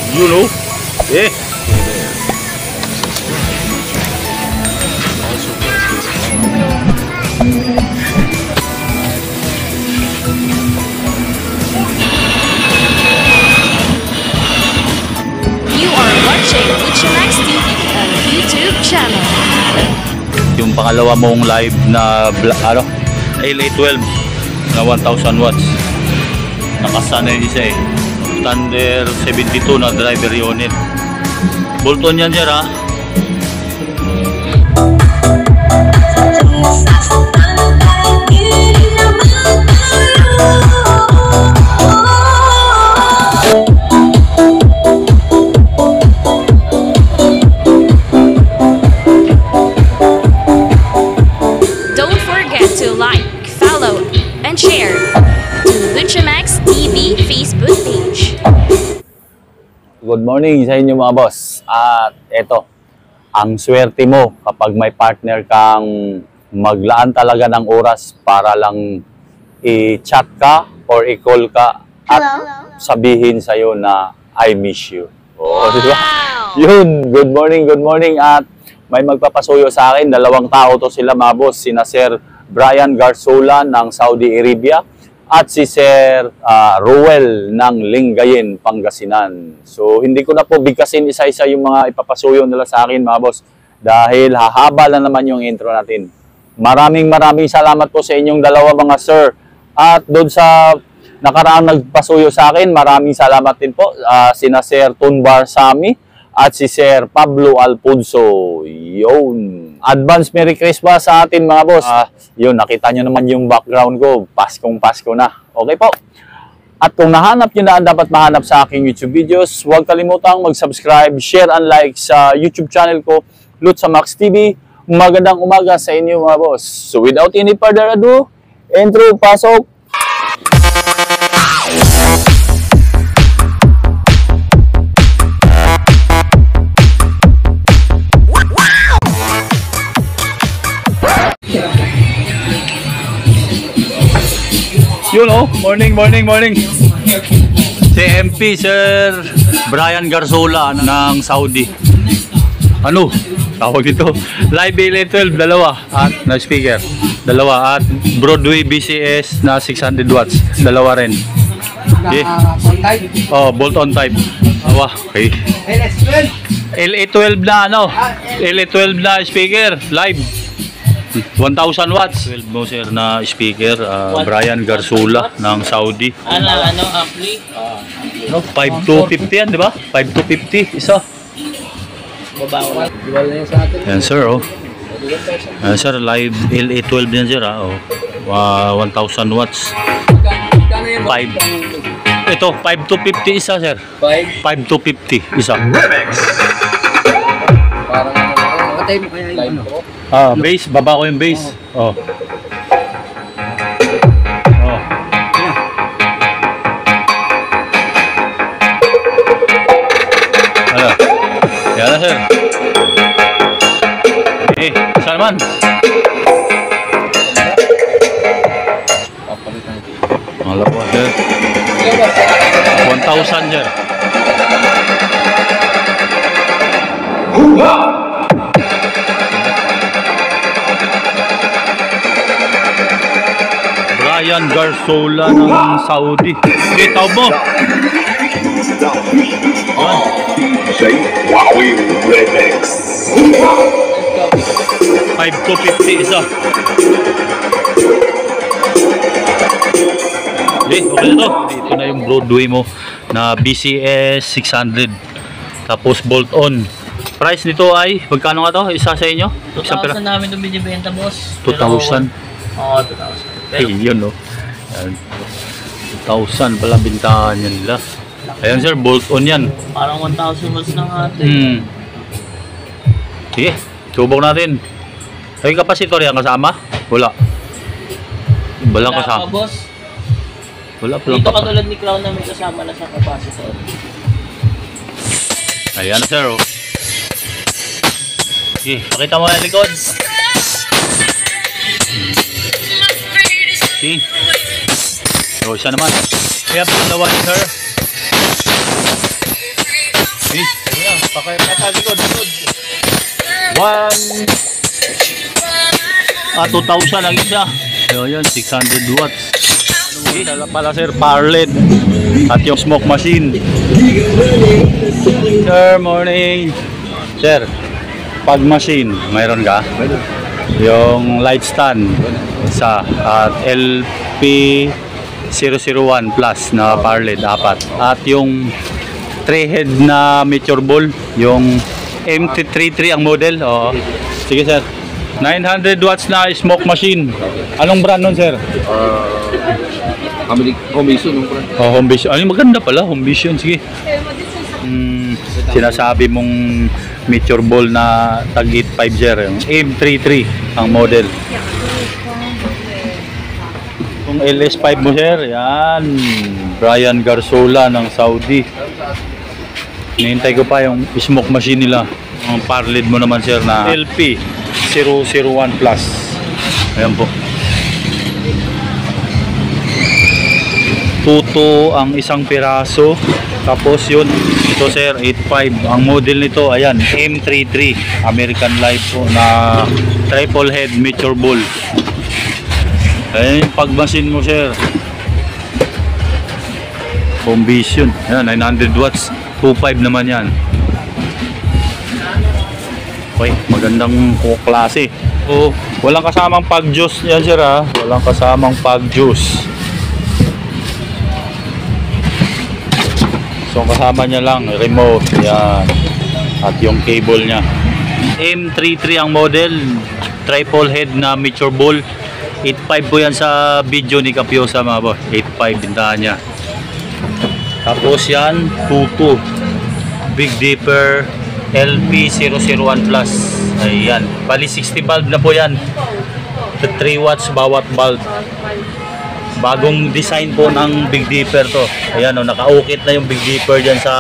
You know? Eh. You are watching Luchamax TV on YouTube channel. Yung pangalawa mong live na LA12 na 1000 watts. Nakasana yung isa eh. Thunder 72 na driver unit. Bolt-on yan, sir, ha? Don't forget to like, follow, and share to Luchamax TV Facebook page. Good morning sa inyo mga boss. At eto, ang swerte mo kapag may partner kang maglaan talaga ng oras para lang i-chat ka or i-call ka at sabihin sa'yo na I miss you. Oh, diba? Yun, good morning at may magpapasuyo sa akin. Dalawang tao to sila mga boss, sina Sir Brian Garzola ng Saudi Arabia at si Sir Ruel ng Lingayen, Pangasinan. So, hindi ko na po bigkasin isa-isa yung mga ipapasuyo nila sa akin, mga boss, dahil hahaba na naman yung intro natin. Maraming salamat po sa inyong dalawa, mga sir. At doon sa nakaraang nagpasuyo sa akin, maraming salamat din po sina Sir Tunbar Sami at si Sir Pablo Alfonso. Yun. Advance Merry Christmas sa atin, mga boss. Yun, nakita nyo naman yung background ko. Paskong Pasko na. Okay po. At kung nahanap nyo na ang dapat mahanap sa aking YouTube videos, huwag kalimutang mag-subscribe, share, and like sa YouTube channel ko, Luchamax TV. Magandang umaga sa inyo, mga boss. So without any further ado, intro, pasok! Yun oh, morning. Si MP Sir Brian Garzola ng Saudi. Ano? Tawag ito. Live LA12, dalawa. At na speaker, dalawa. At Broadway BCS na 600 watts, dalawa rin. Okay. Oh, bolt-on type. Awa, okay. LA12 na ano? LA12 na speaker, live. 1000 watts. 12 mo sir na speaker, Brian Garzola ng Saudi. Ano ampli? 5250 yan, di ba? 5250 isa. Babaw. Yan sir, oh. Yan sir, live LA12 yan sir, oh. 1000 watts. 5. Ito, 5250 isa sir. 5250 isa. Parang matay mo kaya yung ano? Base, baba ko yung base. Oh. Oh. Ano? Yan na sir. Eh, isa naman. Malawa sir. 1,000 sir. Brian Garzola ng Saudi. Okay, tawag mo. Say Wowie Remix. 5250 isa. Okay, okay na to. Dito na yung Broadway mo na BCS 600. Tapos bolt-on. Price nito ay, magkano nga to? Isa sa inyo? 2,000 namin itong binibenta, boss. 2,000? Oo, 2,000. Ay, yun no. 2,000 pala bintahan yan nila. Ayan sir, bolt-on yan. Parang 1,000 watts ng atin. Sige, subok natin. Ay, kapasitor yan kasama? Wala. Walang kasama. Wala pa, boss. Wala palang Dito katulad ni Clown na may kasama na sa capacitor. Ayan sir, oh. Sige, pakita mo yung likod. Sige. So, isa naman. Kaya po naman, sir. likod. 2,000 ang isa. Yun, 600 watts. Dala pala sir, power LED. At yung smoke machine. Sir, morning. Sir, pag machine, mayroon ka? Yung light stand isa at LP001 plus na power LED, 4. At yung 3-head na meteor ball, yung MT33 ang model. Oo. Sige sir. 900 watts na smoke machine. Anong brand nun sir? Home Vision yung brand. Oh, Home Vision. Ay, maganda pala, Home Vision. Sige. Sinasabi mong meteor ball na tag 850, yung M33 ang model. Kung LS5 mo sir, yan. Brian Garzola ng Saudi. Hinihintay ko pa yung smoke machine nila. Ang power LED mo naman sir na LP001 plus. Ayan po. Tuto ang isang piraso. Tapos yun, ito sir, 85. Ang model nito, ayan, M33. American Light po na triple head meteor ball. Ayan yung pagmasin mo sir. Home Vision. Ayan, 900 watts. 2.5 naman yan. Okay, magandang klase. So, walang kasamang pag-juice yan sir ha. Walang kasamang pag-juice. So kasama niya lang remote yan. At yung cable niya. M33 ang model. Triple head na meteor ball. 8.5 po yan sa video ni Capiosa mga boss. 8.5 bintahan niya. Tapos yan, Tutu Big Dipper LP001 plus. Ayan, bali 60 bulb na po yan. 3 watts bawat bulb. Bagong design po ng Big Dipper to. Ayan o, nakaukit na yung Big Dipper dyan sa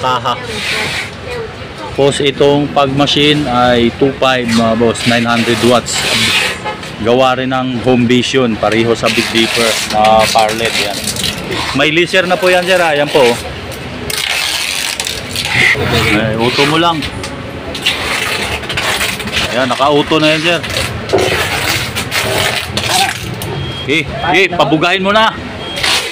kaha. Tapos itong pag machine ay 2.5 mga boss, 900 watts. Gawa rin ng Home Vision, pareho sa Big Dipper na power LED yan. May laser na po yan sir, ayan po. Ay, auto mo lang. Ayan, naka-auto na yan sir. Okay, pabugahin mo na.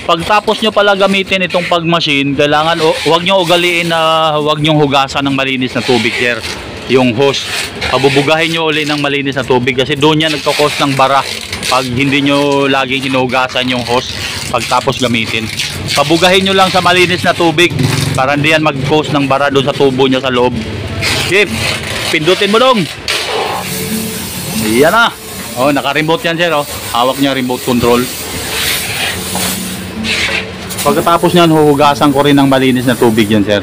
Pagtapos nyo pala gamitin itong pag-machine, kailangan huwag nyo ugaliin na huwag nyo hugasan ng malinis na tubig sir. Yung hose, pabubugahin nyo uli ng malinis na tubig kasi doon yan nagkakos ng bara pag hindi nyo laging hinugasan yung hose pagtapos gamitin. Pabugahin nyo lang sa malinis na tubig para hindi yan mag-cause ng bara doon sa tubo nyo sa loob. Okay, pindutin mo dong. Yan na. Oh, naka-remote yan sir. Oh. Hawak niya remote control. Pagkatapos niyan, huhugasan ko rin ng malinis na tubig yan sir.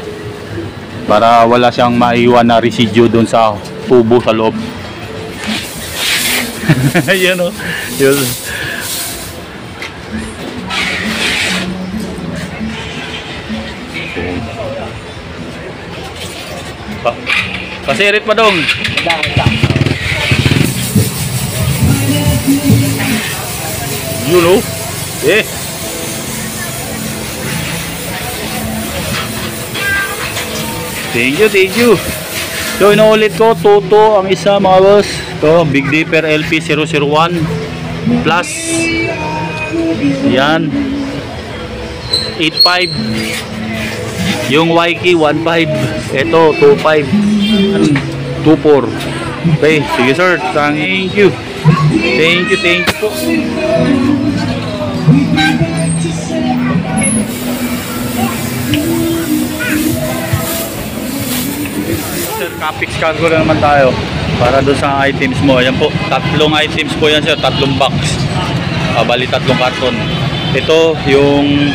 Para wala siyang maiwan na residue doon sa tubo sa loob. Yan o. Yun. Pasirit pa dong. You know? Eh. Thank you. So inuulit ko, Tuto ang isa mga boss. Ito, Big Dipper LP001 plus. Yan. 8.5. Yung YK 1.5. Ito 2.5. 2.4. Okay, sige sir. Thank you. Thank you po. Sir, Capix cargo na naman tayo para doon sa items mo. Ayan po, 3 items po yan sir, 3 box. Bali 3 karton. Ito yung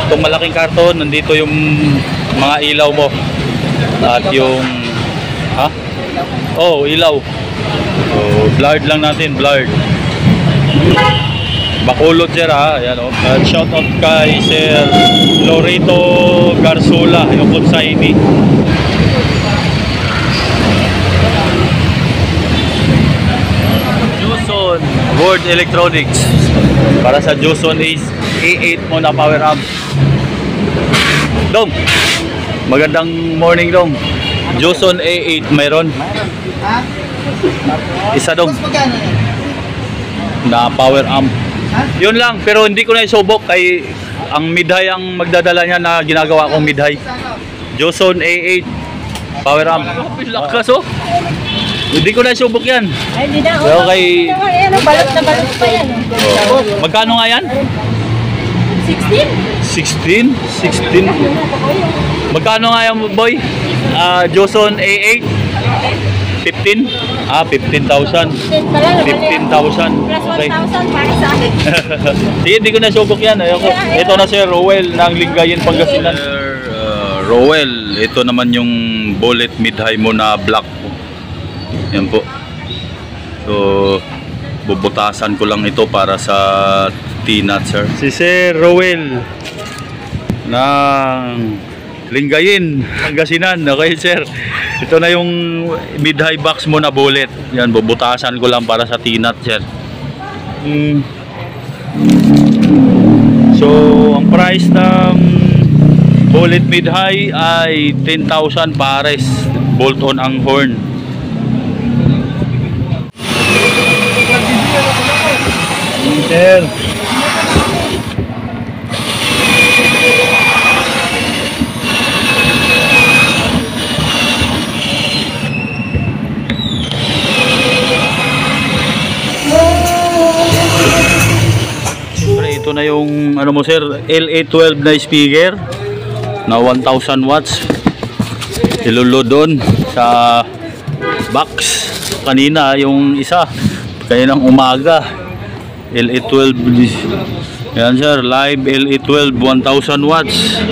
itong malaking karton, nandito yung mga ilaw mo. At yung ilaw. So, blurred lang natin, blurred. Bakulot sir ha, ayan o. Shout out kay Sir Lorito Garzola, yung Consignee. Joson World Electronics. Para sa Joson is A8 mo na power amp. Dong, magandang morning dong. Joson A8 mayroon. Isa dong. Na power amp. Yun lang, pero hindi ko na isubok kay ang midhay ang magdadala niya na ginagawa kong midhay. Joson A8 power amp. Lakas oh. Hindi ko na isubok yan. Ay, hindi na. Pero kay... Ayan, balot na balot pa yan. Oh. Magkano nga yan? 16? 16? Magkano nga yan, boy? Joson A8? 15? 15,000. 15,000. Plus Okay. 1,000 para sa akin. Sige, hindi ko na subok yan. Ayoko. Ito na si Rowell ng Lingayen, Pangasinan. Rowell, ito naman yung bullet mid-high mo na black. Yan po. So, bubutasan ko lang ito para sa T-nut, sir. Si Sir Rowell ng Lingayen, Pangasinan. Okay, sir. Ito na yung mid-high box mo na bullet. Yan, bubutasan ko lang para sa T-nut, sir. So, ang price ng bullet mid-high ay 10,000 pares. Bolt-on ang horn. Sir. Ito na yung ano mo sir, LA12 na speaker na 1000 watts. Ilulod doon sa box. Kanina yung isa, kaninang umaga, LA12. Yan sir, live LA12 1000 watts.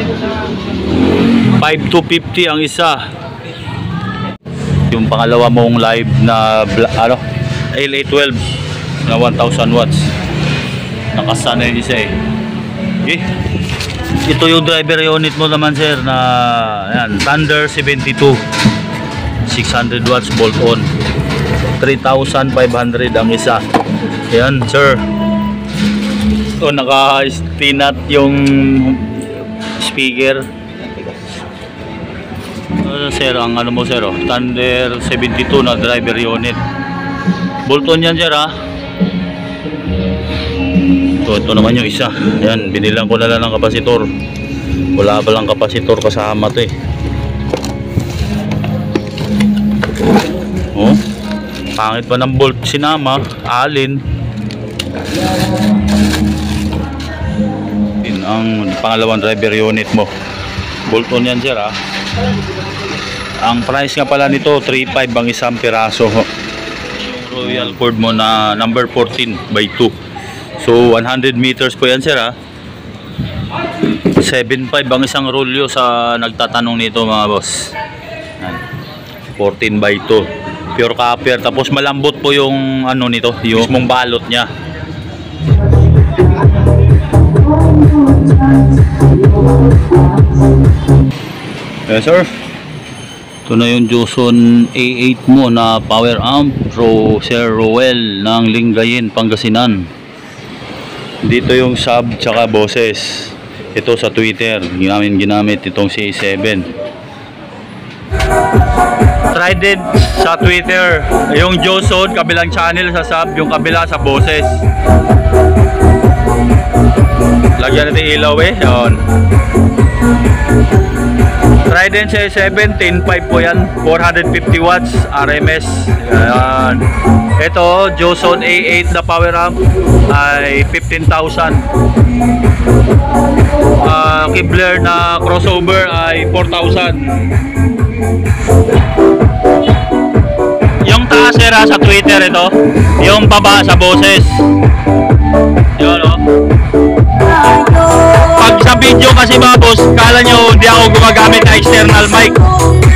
5250 ang isa. Yung pangalawa mong live na LA12 na 1000 watts. Nakasana yung isa eh. Okay. Ito yung driver unit mo naman sir na yan, Thunder 72 600 watts bolt on, 3,500 ang isa. Yan sir. So naka-T-nut yung speaker. Sir, ang ano mo sir, Thunder 72 na driver unit. Bolt on yan sir ha. Ito naman yung isa. Ayan, binilang ko na lang ng kapasitor. Wala pa lang kapasitor kasama to eh. Oh, pangit pa ng bolt sinama. Alin. Yun ang pangalawang driver unit mo. Bolt on yan sir ha. Ang price nga pala nito 3,500 ang isang piraso. Yung royal cord mo na number 14 by 2. So 100 meters po yan sir ha. 7,500 ang isang rolyo sa nagtatanong nito mga boss. 14 by 2 pure copper, tapos malambot po yung ano nito, yung mismong balot nya. Yes sir, ito na yung Joson A8 mo na power amp pro Sir Rowell ng Lingayen, Pangasinan. Dito yung sub tsaka boses. Ito sa Twitter ginamit itong C7. Trident sa Twitter, yung Joson kabilang channel sa sub, yung kabila sa boses. Lagyan natin ilaw eh. Yun. Trident C7 10.5 po yan, 450 watts RMS. Ayan. Ito Joson A8 na power amp ay 15,000. Kibler na crossover ay 4,000. Yung taas era sa Twitter ito, yung baba sa boses. Yun o. Pag sa video kasi mga boss, kala nyo hindi ako gumagamit na external mic.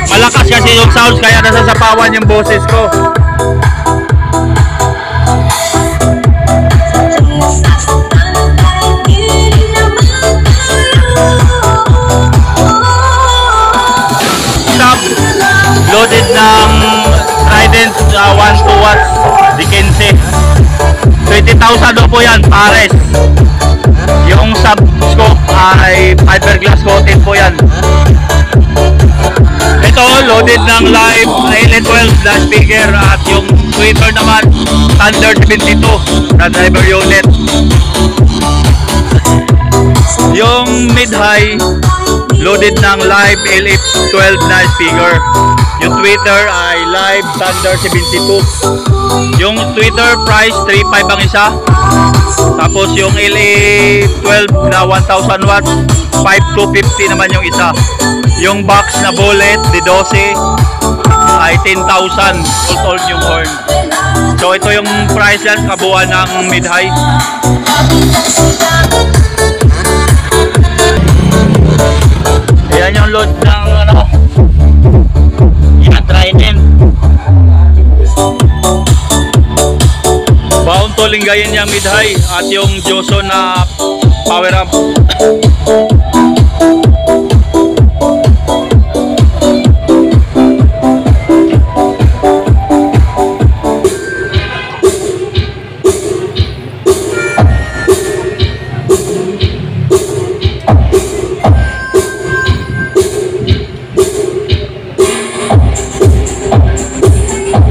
Malakas kasi yung sounds kaya nasasapawan yung boses ko. Stop loaded ng Trident 1 watts Dickense. 20,000 daw po yan pares. Yung sub scope ay fiberglass coated po yan. Ito loaded loaded ng live LN12 na speaker at yung tweeter naman Thunder 72 na driver unit. Yung mid-high loaded ng live LF12 na speaker. Yung tweeter ay live Thunder 72. Yung tweeter price 3.5 ang isa. Tapos yung LA12 na 1000 watts 5,250 naman yung isa. Yung box na bullet D12 ay 10,000 all yung horn. So ito yung price yan kabuuan ng mid-high. Ayan yung load ng ano, yan Trident. Baon to linggayin niya mid-high at yung Joso na power amp.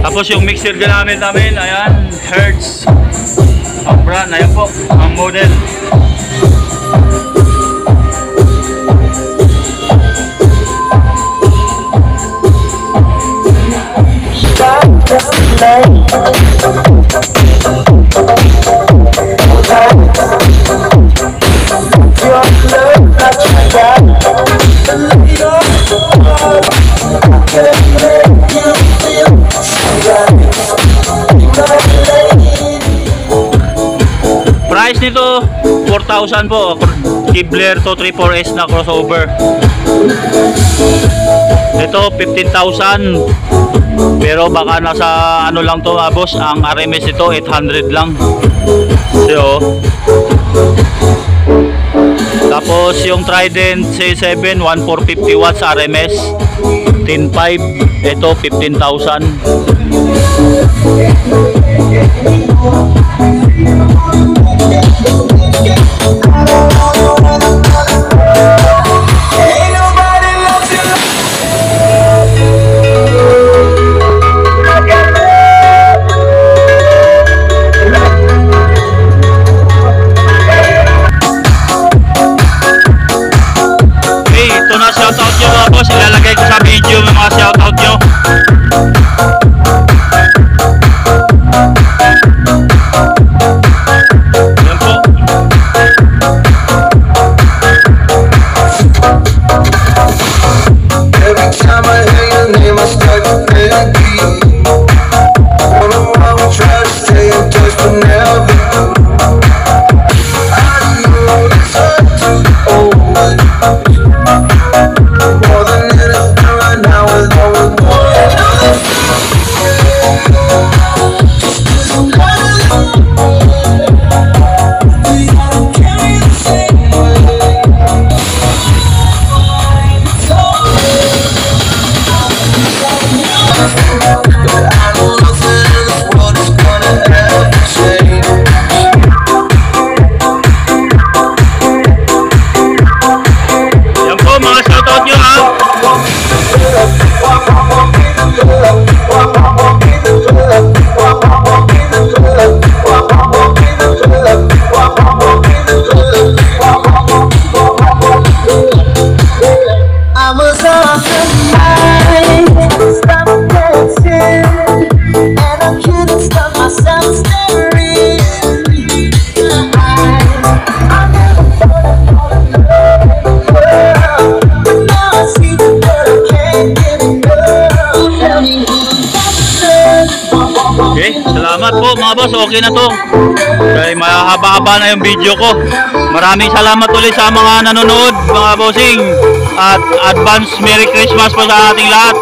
Tapos yung mixer ginamit namin, ayan, Hertz. Ang brand, ayan po, ang model. Price nito 4,000 po. Kibler to 34S na crossover. Ito 15,000. Pero baka nasa ano lang to boss, ang RMS ito 800 lang. So, tapos yung Trident C7 1450 watts RMS 10.5. Ito 15,000. Ito na shoutout nyo mga boss, ilalagay ko sa video yung mga shoutout nyo. Yan po. Every time I hear your name I start to feel deep. Wonder why we try to stay in touch but never do. I know it's hard to hold more than anything right now is what we're going I know nothing in this world is gonna ever change. Yan po mga shoutout nyo ha. I was on the night, stop dancing, and I couldn't stop myself staring in your eyes. I never thought I'd fall in love, but now I see that I can't get enough. Tell me Okay, salamat po mga boss, okay na to. Kaya mahaba-haba na yung video ko. Maraming salamat ulit sa mga nanonood mga bossing. At advance Merry Christmas po sa ating lahat.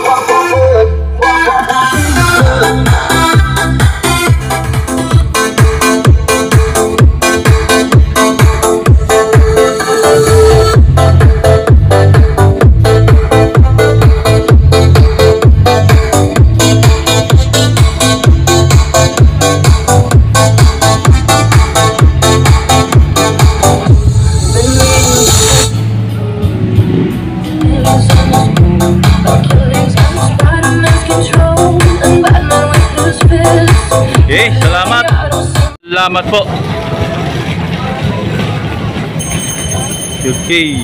Killings and strikes. Okay, salamat. Salamat po. Okay.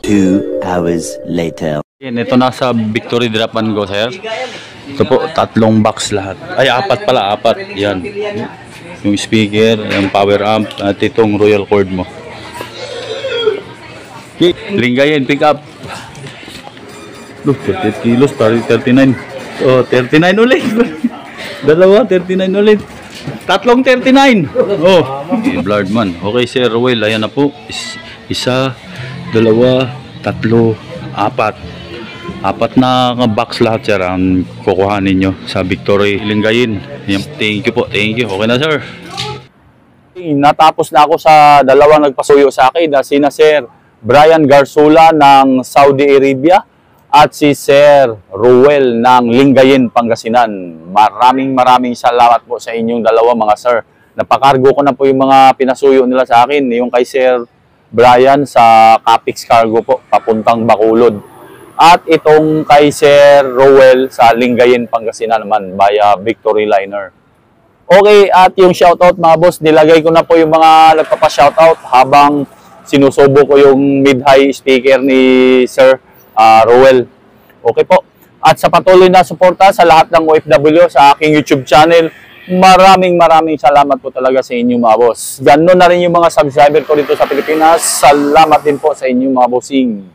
2 hours later. Yan, ito na sa Victory Drop and Go, sir. Ito po, 3 box lahat. Ay, 4 pala, 4. Yan. Yung speaker, yung power amp, at itong Royal Cord mo. Okay, Lingayen, pick up. Look, 30 kilos, pari 39. Oh, 39 ulit. Dalawa, 39 ulit. 3 39. Oh, okay, blurred man. Okay, Sir Ruel, ayan na po. Isa, 2, 3, 4. 4 na box lahat, sir, ang kukuhanin nyo sa Victory Lingayen. Thank you po, thank you. Okay na, sir. Natapos na ako sa dalawang nagpasuyo sa akin na sina Sir Brian Garsula ng Saudi Arabia at si Sir Ruel ng Lingayen, Pangasinan. Maraming salamat po sa inyong dalawa, mga sir. Napakargo ko na po yung mga pinasuyo nila sa akin. Yung kay Sir Brian sa Capix Cargo po, papuntang Bacolod. At itong kay Sir Ruel sa Lingayen, Pangasinan naman, via Victory Liner. Okay, at yung shoutout mga boss, nilagay ko na po yung mga nagpapa-shoutout habang sinusubo ko yung mid-high speaker ni Sir Ruel. Okay po. At sa patuloy na suporta sa lahat ng OFW sa aking YouTube channel, maraming salamat po talaga sa inyo mga boss. Ganon na rin yung mga subscriber ko dito sa Pilipinas. Salamat din po sa inyo mga bossing.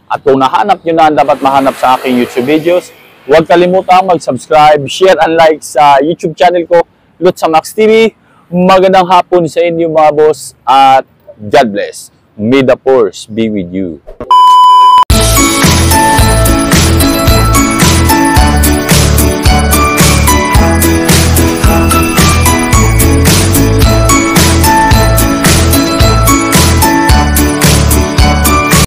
At kung nahanap nyo na ang dapat mahanap sa aking YouTube videos, huwag kalimutang mag-subscribe, share, and like sa YouTube channel ko, Lutsa Max TV. Magandang hapon sa inyo mga boss at God bless. May the force be with you.